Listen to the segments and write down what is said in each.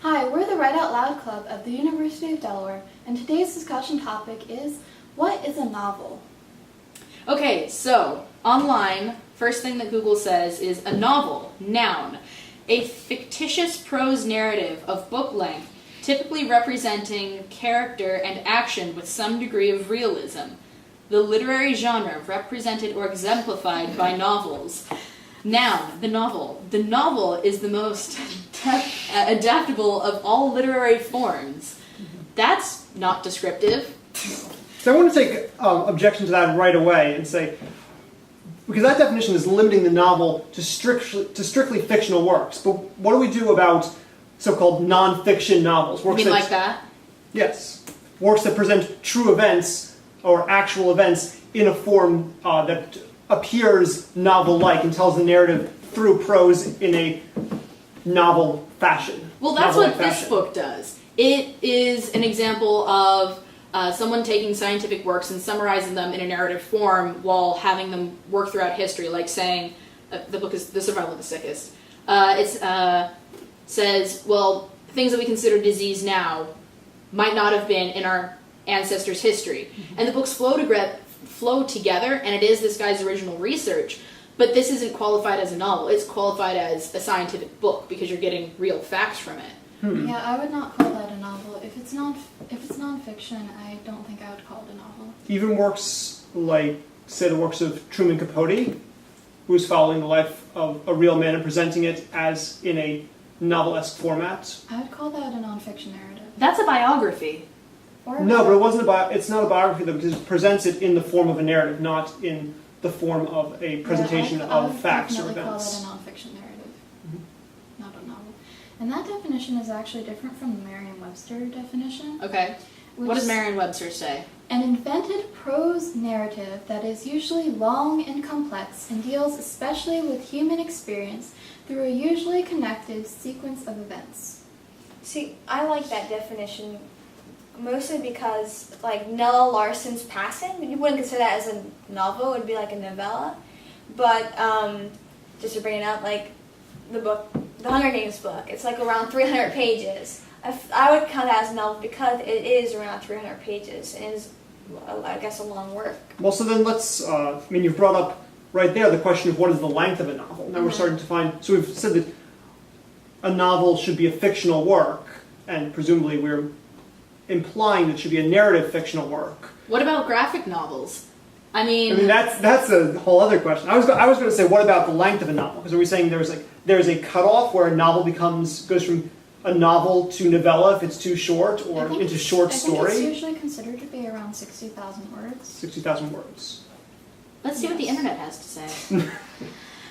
Hi, we're the Write Out Loud Club of the University of Delaware, and today's discussion topic is, what is a novel? Okay, so online, first thing that Google says is a novel, noun, a fictitious prose narrative of book length, typically representing character and action with some degree of realism. The literary genre represented or exemplified by novels. Noun, the novel. The novel is the most adaptable of all literary forms. That's not descriptive. So I want to take objection to that right away and say, because that definition is limiting the novel to strictly fictional works. But what do we do about so-called non-fiction novels? You mean like that? Yes. Works that present true events or actual events in a form that appears novel-like and tells the narrative through prose in a novel fashion. Well, that's what this book does. It is an example of someone taking scientific works and summarizing them in a narrative form while having them work throughout history, like saying, the book is The Survival of the Sickest. It says, well, things that we consider disease now might not have been in our ancestors' history. Mm-hmm. And the books flow together, and it is this guy's original research, but this isn't qualified as a novel. It's qualified as a scientific book because you're getting real facts from it. Yeah, I would not call that a novel. If it's nonfiction, I don't think I would call it a novel. Even works like, say, the works of Truman Capote, who's following the life of a real man and presenting it as in a novel-esque format. I would call that a nonfiction narrative. That's a biography. No, but it's not a biography though, because it presents it in the form of a narrative, not in the form of a presentation of facts or events. I would call it a nonfiction narrative, not a novel. And that definition is actually different from the Merriam-Webster definition. Okay. What does Merriam-Webster say? An invented prose narrative that is usually long and complex and deals especially with human experience through a usually connected sequence of events. See, I like that definition mostly because, like, Nella Larsen's Passing, you wouldn't consider that as a novel, it would be like a novella. But, just to bring it up, like, the Hunger Games book, it's like around 300 pages. I would count that as a novel because it is around 300 pages and is, I guess, a long work. Well, so then let's, you've brought up right there the question of what is the length of a novel. Now we're starting to find, so we've said that a novel should be a fictional work, and presumably we're implying that it should be a narrative fictional work. What about graphic novels? I mean that's a whole other question. I was going to say, what about the length of a novel? Because are we saying there's a cutoff where a novel goes from a novel to novella if it's too short, or into short story? I think it's usually considered to be around 60,000 words. 60,000 words. Let's see what the internet has to say.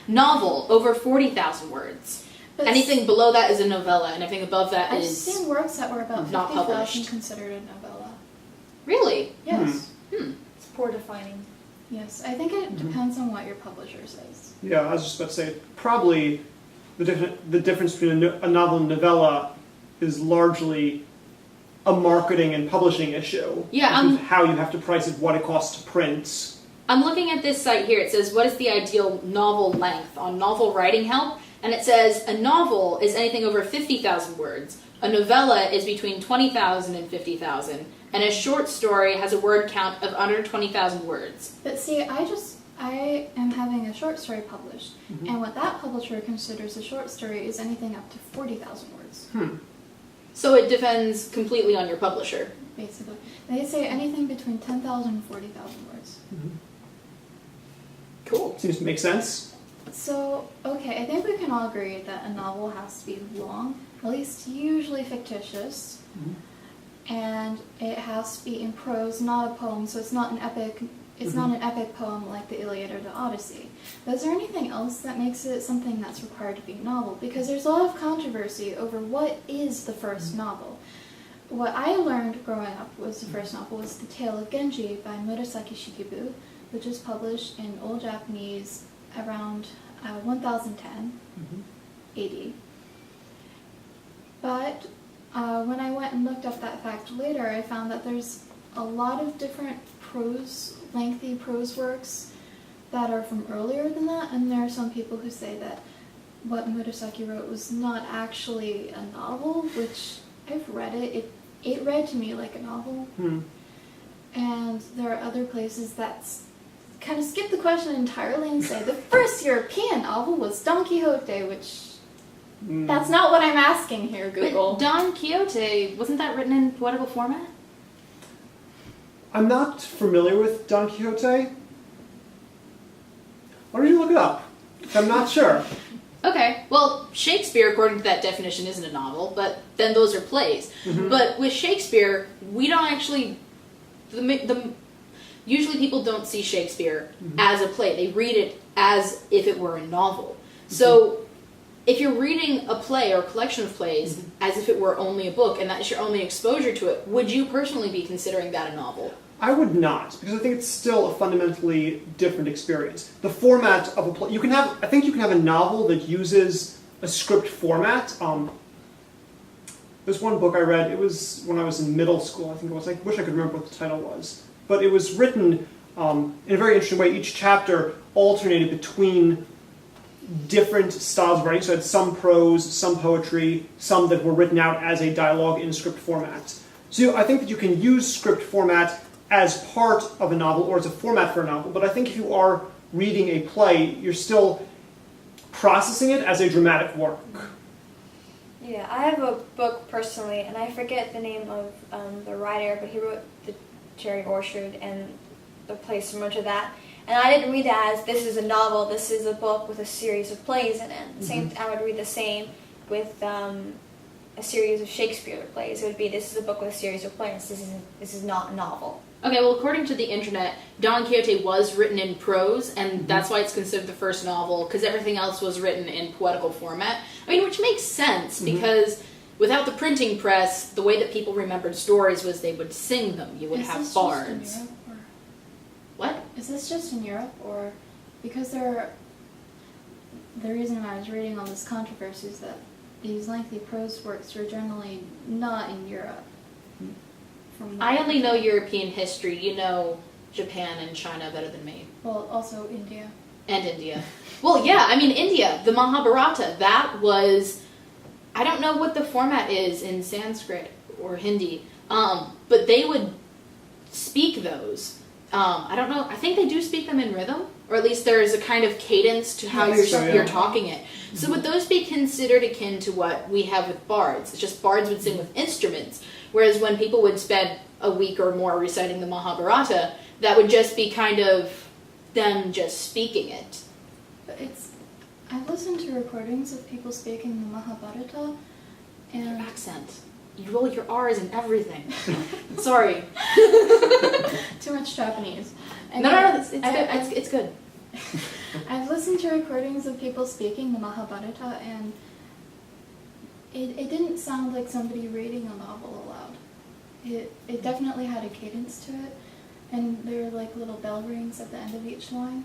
Novel, over 40,000 words. But anything below that is a novella, and anything above that I've seen works that were about 50,000 considered a novella. Really? Yes. It's poor defining. Yes, I think it depends on what your publisher says. Yeah, I was just about to say, probably the difference between a novel and novella is largely a marketing and publishing issue. Yeah, how you have to price it, what it costs to print. I'm looking at this site here. It says, what is the ideal novel length on Novel Writing Help? And it says a novel is anything over 50,000 words. A novella is between 20,000 and 50,000. And a short story has a word count of under 20,000 words. But see, I am having a short story published. And what that publisher considers a short story is anything up to 40,000 words. So it depends completely on your publisher. Basically. They say anything between 10,000 and 40,000 words. Cool. Seems to make sense. So, okay, I think we can all agree that a novel has to be long, at least usually fictitious, and it has to be in prose, not a poem, so it's not an epic. It's not an epic poem like the Iliad or the Odyssey. But is there anything else that makes it something that's required to be a novel? Because there's a lot of controversy over what is the first novel. What I learned growing up was the first novel was The Tale of Genji by Murasaki Shikibu, which was published in Old Japanese around 1010 AD. But when I went and looked up that fact later, I found that there's a lot of different lengthy prose works that are from earlier than that, and there are some people who say that what Murasaki wrote was not actually a novel, which I've read it. It read to me like a novel. And there are other places that kind of skip the question entirely and say the first European novel was Don Quixote, which that's not what I'm asking here, Google. But Don Quixote, wasn't that written in poetical format? I'm not familiar with Don Quixote. Why don't you look it up? I'm not sure. Okay, well, Shakespeare, according to that definition, isn't a novel, but then those are plays. But with Shakespeare, we don't actually... Usually people don't see Shakespeare as a play. They read it as if it were a novel. So if you're reading a play or a collection of plays as if it were only a book and that's your only exposure to it, would you personally be considering that a novel? I would not, because I think it's still a fundamentally different experience. The format of a play, I think you can have a novel that uses a script format. There's one book I read, it was when I was in middle school, I think it was, I wish I could remember what the title was. But it was written in a very interesting way. Each chapter alternated between different styles of writing. So it had some prose, some poetry, some that were written out as a dialogue in script format. So I think that you can use script format as part of a novel or as a format for a novel. But I think if you are reading a play, you're still processing it as a dramatic work. Yeah, I have a book personally, and I forget the name of the writer, but he wrote The Cherry Orchard and the play similar to that. And I didn't read it as this is a novel, this is a book with a series of plays in it. Same, I would read the same with a series of Shakespeare plays. It would be this is a book with a series of plays. This is not a novel. Okay, well, according to the internet, Don Quixote was written in prose, and that's why it's considered the first novel, because everything else was written in poetical format. I mean, which makes sense, because without the printing press, the way that people remembered stories was they would sing them. You would have bards. Just in Europe, or What? is this just in Europe, or because the reason I was reading all this controversy is that these lengthy prose works were generally not in Europe. I only know European history. You know Japan and China better than me. Well, also India. And India. Well, yeah, I mean, India, the Mahabharata, that was... I don't know what the format is in Sanskrit or Hindi, but they would speak those. I don't know, I think they do speak them in rhythm, or at least there is a kind of cadence to how you're talking it. So would those be considered akin to what we have with bards? It's just bards would sing with instruments, whereas when people would spend a week or more reciting the Mahabharata, that would just be kind of them just speaking it. But I've listened to recordings of people speaking the Mahabharata, Your and accent. You roll your R's and everything. Sorry. too much Japanese. No, it's good. I've listened to recordings of people speaking the Mahabharata, and it didn't sound like somebody reading a novel aloud. It definitely had a cadence to it, and there were like little bell rings at the end of each line.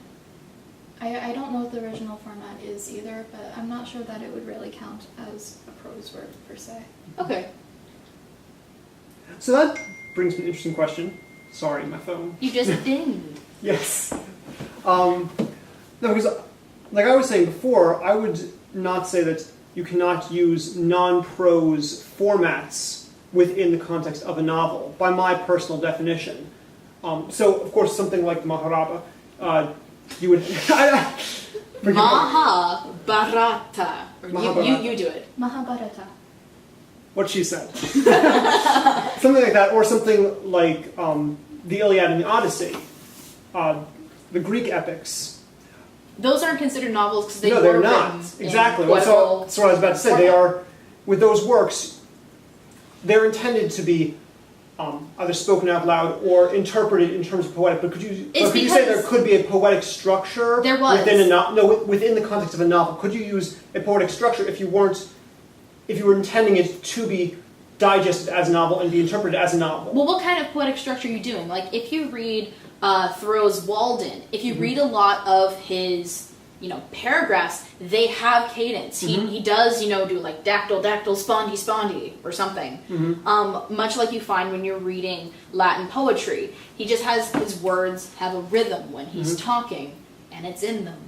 I don't know what the original format is either, but I'm not sure that it would really count as a prose work per se. Okay. So that brings me an interesting question. Sorry, my phone. You just dinged. Yes. No, because like I was saying before, I would not say that you cannot use non-prose formats within the context of a novel, by my personal definition. So, of course, something like Mahabharata, you would... Mahabharata. You do it. Mahabharata. What she said. Something like that, or something like the Iliad and the Odyssey, the Greek epics. Those aren't considered novels because they No, were they're not. written Exactly. in So poetical that's what I was about to say. They are, with those works, they're intended to be either spoken out loud or interpreted in terms of poetic. But could you say there could be a poetic structure There was. within the context of a novel? Could you use a poetic structure if you were intending it to be digested as a novel and be interpreted as a novel? Well, what kind of poetic structure are you doing? Like, if you read Thoreau's Walden, if you read a lot of his, paragraphs, they have cadence. He does, do like dactyl, dactyl, spondy, spondy, or something. Much like you find when you're reading Latin poetry. He just has, his words have a rhythm when he's talking, and it's in them.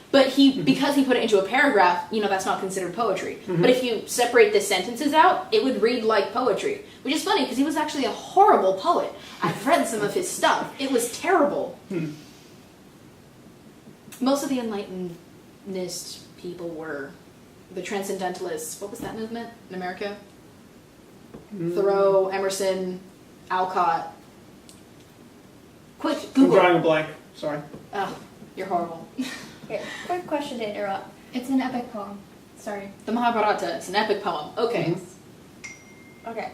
But because he put it into a paragraph, that's not considered poetry. But if you separate the sentences out, it would read like poetry. Which is funny, because he was actually a horrible poet. I've read some of his stuff. It was terrible. Most of the Enlightenist people were the Transcendentalists. What was that movement in America? Thoreau, Emerson, Alcott. Quick, I'm Google. drawing a blank. Sorry. Oh, you're horrible. Okay, quick question to interrupt. It's an epic poem. Sorry. The Mahabharata is an epic poem. Okay. Okay.